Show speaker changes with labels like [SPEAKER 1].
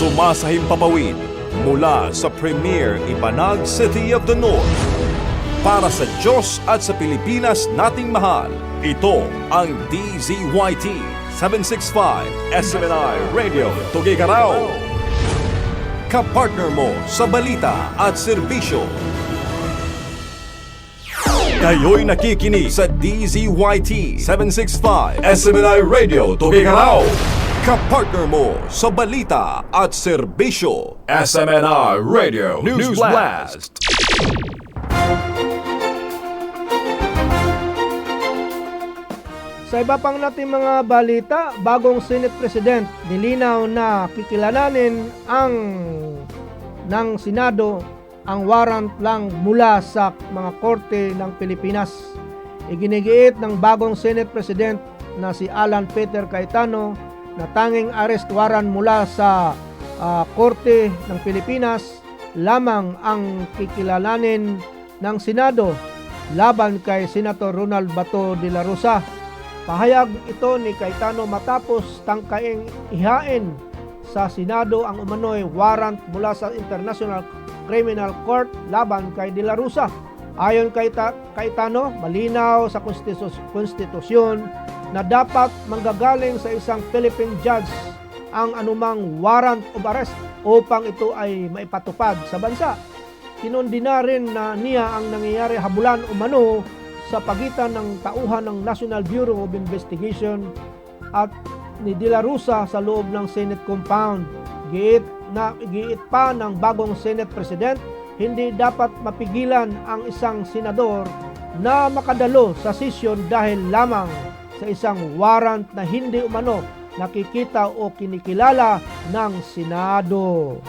[SPEAKER 1] Sumasahimpapawid mula sa Premier Ibanag City of the North. Para sa Diyos at sa Pilipinas nating mahal, ito ang DZYT 765 SMNI Radio Tuguegarao. Kapartner mo sa balita at serbisyo. Kayo'y nakikinig sa DZYT 765 SMNI Radio Tuguegarao. Kapartner mo sa balita at serbisyo. SMNI Radio News Blast.
[SPEAKER 2] Sa iba pang nating mga balita, bagong Senate President nilinaw na kikilalanin ng Senado ang warrant lang mula sa mga korte ng Pilipinas. Iginigiit ng bagong Senate President na si Alan Peter Cayetano na tanging arrest warrant mula sa korte ng Pilipinas lamang ang kikilalanin ng Senado laban kay Senator Ronald Bato de la Rosa. Pahayag ito ni Cayetano matapos tangkaing ihain sa Senado ang umano'y warrant mula sa International Criminal Court laban kay de la Rosa. Ayon kay Cayetano, malinaw sa konstitusyon na dapat manggagaling sa isang Philippine judge ang anumang warrant of arrest upang ito ay maipatupad sa bansa. Kinundina rin na niya ang nangyayari habulan umano sa pagitan ng tauhan ng National Bureau of Investigation at ni De La Rosa sa loob ng Senate compound. Giit pa ng bagong Senate President, hindi dapat mapigilan ang isang senador na makadalo sa sesyon dahil lamang sa isang warrant na hindi umano nakikita o kinikilala ng Senado.